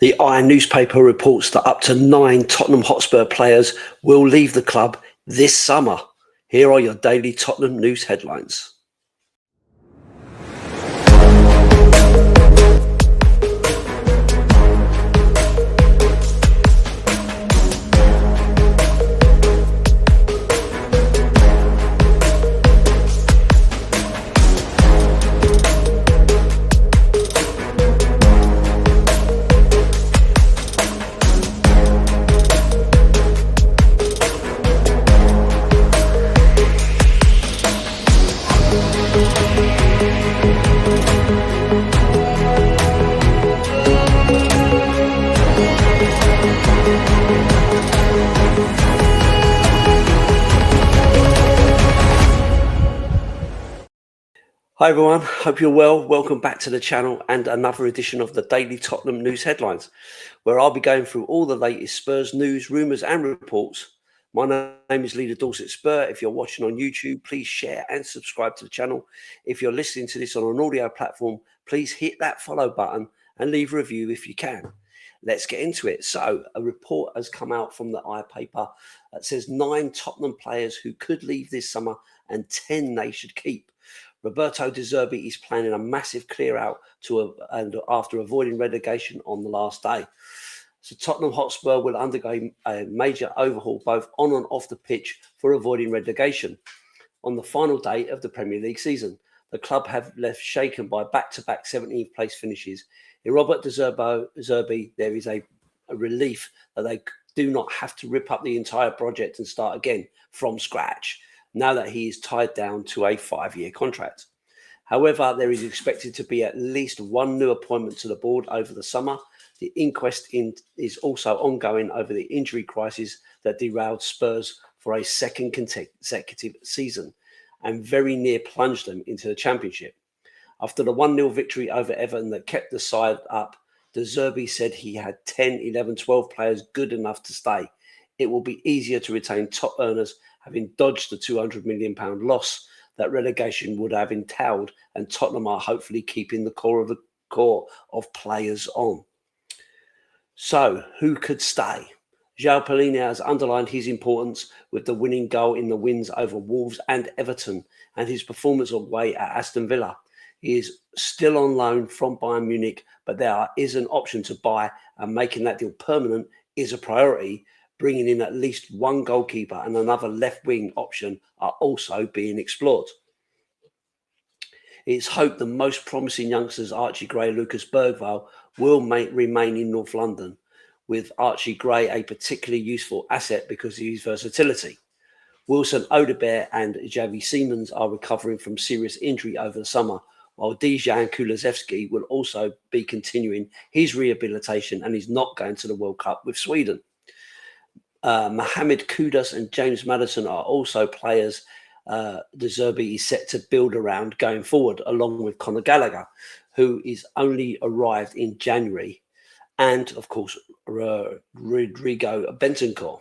The Iron newspaper reports that up to 9 Tottenham Hotspur players will leave the club this summer. Here are your daily Tottenham news headlines. Hi everyone, hope you're well. Welcome back to the channel and another edition of the Daily Tottenham News Headlines, where I'll be going through all the latest Spurs news, rumours and reports. My name is leader Dorset Spur. If you're watching on YouTube, please share and subscribe to the channel. If you're listening to this on an audio platform, please hit that follow button and leave a review if you can. Let's get into it. So a report has come out from the iPaper that says 9 Tottenham players who could leave this summer and 10 they should keep. Roberto De Zerbi is planning a massive clear out after avoiding relegation on the last day. So Tottenham Hotspur will undergo a major overhaul both on and off the pitch for avoiding relegation. On the final day of the Premier League season, the club have left shaken by back-to-back 17th place finishes. In Roberto De Zerbi, there is a relief that they do not have to rip up the entire project and start again from scratch, now that he is tied down to a 5-year contract. However, there is expected to be at least one new appointment to the board over the summer. The inquest is also ongoing over the injury crisis that derailed Spurs for a second consecutive season and very near plunged them into the Championship. After the 1-0 victory over Everton that kept the side up, De Zerbi said he had 10, 11, 12 players good enough to stay. It will be easier to retain top earners, having dodged the £200 million loss that relegation would have entailed, and Tottenham are hopefully keeping the core of players on. So, who could stay? João Palhinha has underlined his importance with the winning goal in the wins over Wolves and Everton, and his performance away at Aston Villa. He is still on loan from Bayern Munich, but there is an option to buy, and making that deal permanent is a priority. Bringing in at least one goalkeeper and another left-wing option are also being explored. It's hoped the most promising youngsters, Archie Gray and Lucas Bergvall, will remain in North London, with Archie Gray a particularly useful asset because of his versatility. Wilson Odobert and Javi Siemens are recovering from serious injury over the summer, while Dejan Kulusevski will also be continuing his rehabilitation and is not going to the World Cup with Sweden. Mohamed Kudus and James Maddison are also players De Zerbi is set to build around going forward, along with Conor Gallagher, who is only arrived in January, and of course Rodrigo Bentancur.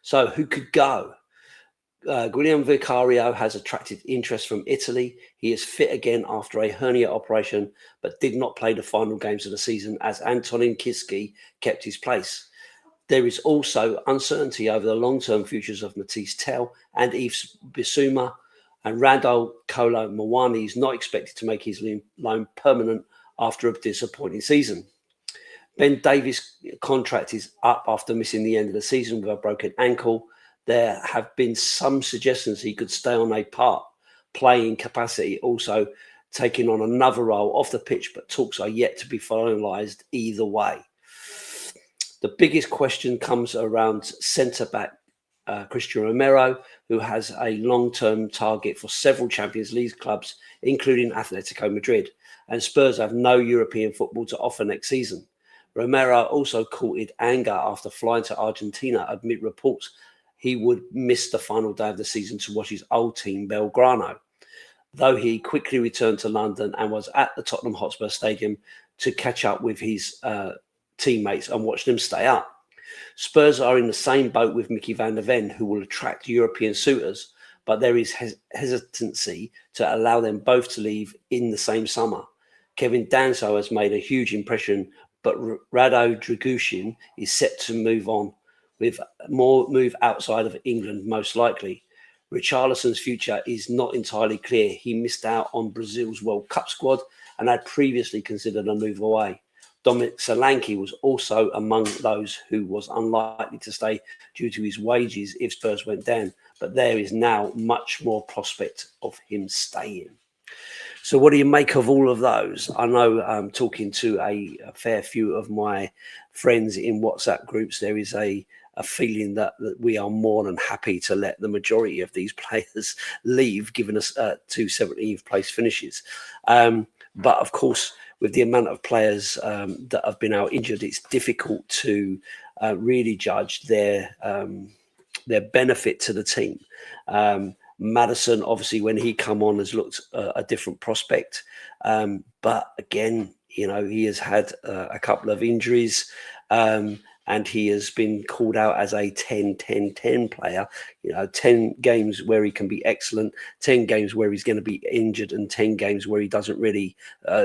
So who could go? Guilherme Vicario has attracted interest from Italy. He is fit again after a hernia operation, but did not play the final games of the season as Antonin Kiski kept his place. There is also uncertainty over the long-term futures of Matisse Tell and Yves Bissouma, and Randall Kolo Muani is not expected to make his loan permanent after a disappointing season. Ben Davies' contract is up after missing the end of the season with a broken ankle. There have been some suggestions he could stay on a part-playing capacity, also taking on another role off the pitch, but talks are yet to be finalised either way. The biggest question comes around centre-back Christian Romero, who has a long-term target for several Champions League clubs, including Atletico Madrid, and Spurs have no European football to offer next season. Romero also courted anger after flying to Argentina amid reports he would miss the final day of the season to watch his old team Belgrano, though he quickly returned to London and was at the Tottenham Hotspur Stadium to catch up with his teammates and watch them stay up. Spurs are in the same boat with Mickey van der Ven, who will attract European suitors, but there is hesitancy to allow them both to leave in the same summer. Kevin Danso has made a huge impression but Rado Dragushin is set to move on, with more move outside of England most likely. Richarlison's future is not entirely clear. He missed out on Brazil's World Cup squad and had previously considered a move away. Dominic Solanke was also among those who was unlikely to stay due to his wages if Spurs went down, but there is now much more prospect of him staying. So what do you make of all of those? I know, talking to a fair few of my friends in WhatsApp groups, there is a feeling that we are more than happy to let the majority of these players leave, given us 2 17th place finishes. But of course, with the amount of players that have been out injured, it's difficult to really judge their benefit to the team. Maddison, obviously, when he come on, has looked a different prospect. But again, he has had a couple of injuries, and he has been called out as a 10-10-10 player. 10 games where he can be excellent, 10 games where he's going to be injured, and 10 games where he doesn't really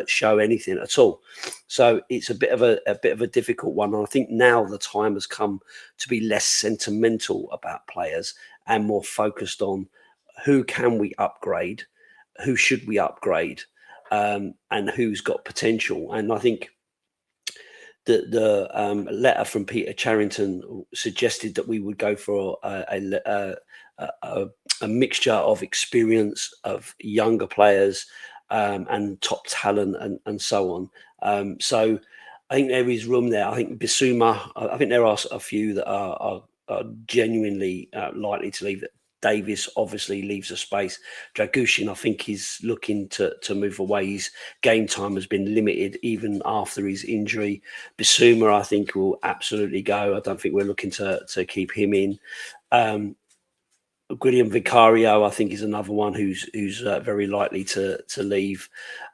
show anything at all. So it's a bit of a difficult one. And I think now the time has come to be less sentimental about players and more focused on who can we upgrade, who should we upgrade, and who's got potential. And I think the letter from Peter Charrington suggested that we would go for a mixture of experience of younger players and top talent and so on. So I think there is room there. I think Bissouma, I think there are a few that are genuinely likely to leave. Davis obviously leaves a space. Dragushin, I think, he's looking to move away. His game time has been limited even after his injury. Bissouma, I think, will absolutely go. I don't think we're looking to keep him in. William Vicario, I think, is another one who's very likely to leave.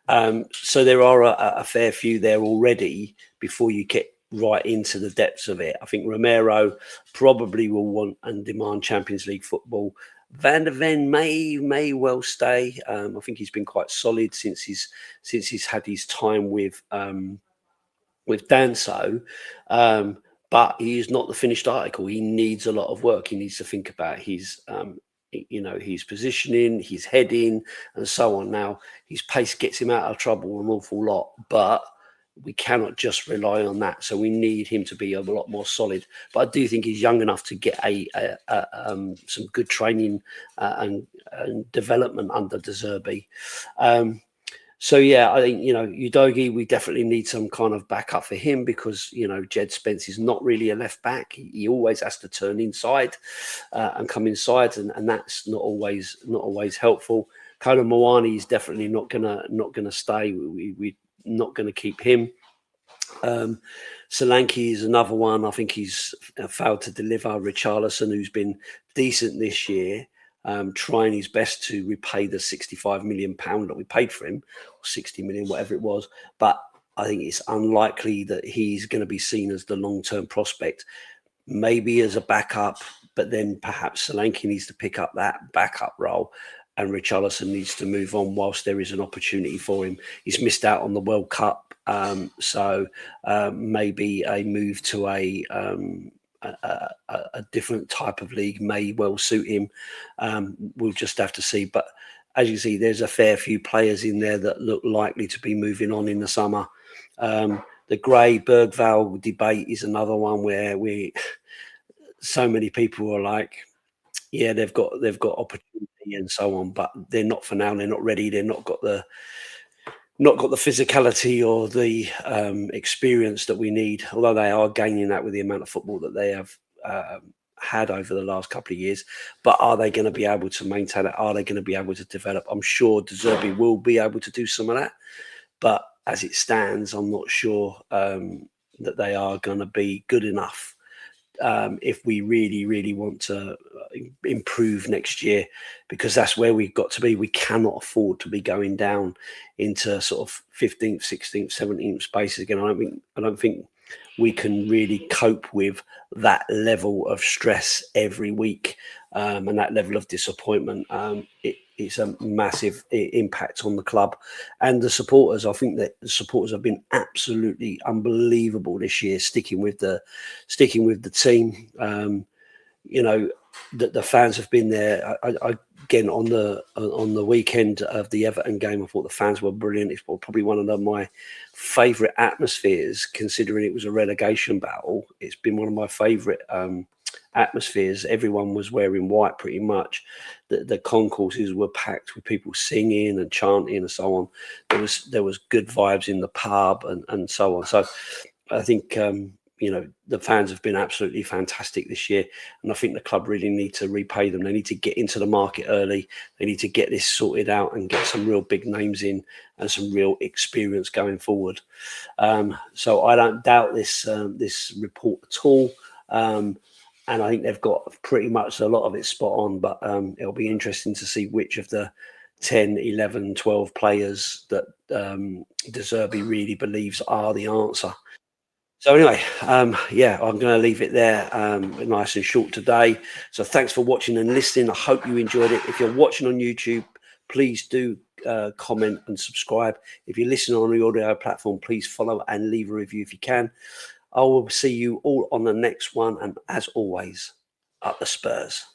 So there are a fair few there already before you get right into the depths of it. I think Romero probably will want and demand Champions League football. Van der Ven may well stay. I think he's been quite solid since he's had his time with Danso. But he is not the finished article. He needs a lot of work. He needs to think about his his positioning, his heading, and so on. Now, his pace gets him out of trouble an awful lot, but we cannot just rely on that. So we need him to be a lot more solid. But I do think he's young enough to get some good training and development under De Zerbi. So yeah, I think Udogie, we definitely need some kind of backup for him because Jed Spence is not really a left back. He always has to turn inside and come inside, and that's not always helpful. Kolo Muani is definitely not gonna stay. We're not going to keep him. Solanke is another one. I think he's failed to deliver. Richarlison, who's been decent this year, trying his best to repay the £65 million that we paid for him, or 60 million, whatever it was. But I think it's unlikely that he's going to be seen as the long-term prospect. Maybe as a backup, but then perhaps Solanke needs to pick up that backup role, and Richarlison needs to move on whilst there is an opportunity for him. He's missed out on the World Cup, so maybe a move to a different type of league may well suit him. We'll just have to see. But as you see, there's a fair few players in there that look likely to be moving on in the summer. The Gray Bergvall debate is another one where so many people are like, yeah, they've got opportunity and so on, but they're not for now. They're not ready. They're not got the physicality or the experience that we need. Although they are gaining that with the amount of football that they have had over the last couple of years. But are they going to be able to maintain it? Are they going to be able to develop? I'm sure De Zerbi will be able to do some of that, but as it stands, I'm not sure that they are going to be good enough. If we really, really want to improve next year, because that's where we've got to be. We cannot afford to be going down into sort of 15th, 16th, 17th spaces again. I don't think we can really cope with that level of stress every week and that level of disappointment. it's a massive impact on the club and the supporters. I think that the supporters have been absolutely unbelievable this year, sticking with the team. You know, the fans have been there. Again, on the weekend of the Everton game, I thought the fans were brilliant. It's probably one of my favourite atmospheres, considering it was a relegation battle. It's been one of my favourite atmospheres. Everyone was wearing white pretty much. The concourses were packed with people singing and chanting and so on. There was good vibes in the pub and so on. So I think you know, the fans have been absolutely fantastic this year, and I think the club really need to repay them. They need to get into the market early. They need to get this sorted out and get some real big names in and some real experience going forward. So I don't doubt this report at all. And I think they've got pretty much a lot of it spot on, but it'll be interesting to see which of the 10, 11, 12 players that De Zerbi really believes are the answer. So anyway, yeah, I'm going to leave it there, nice and short today. So thanks for watching and listening. I hope you enjoyed it. If you're watching on YouTube, please do comment and subscribe. If you're listening on the audio platform, please follow and leave a review if you can. I will see you all on the next one. And as always, up the Spurs.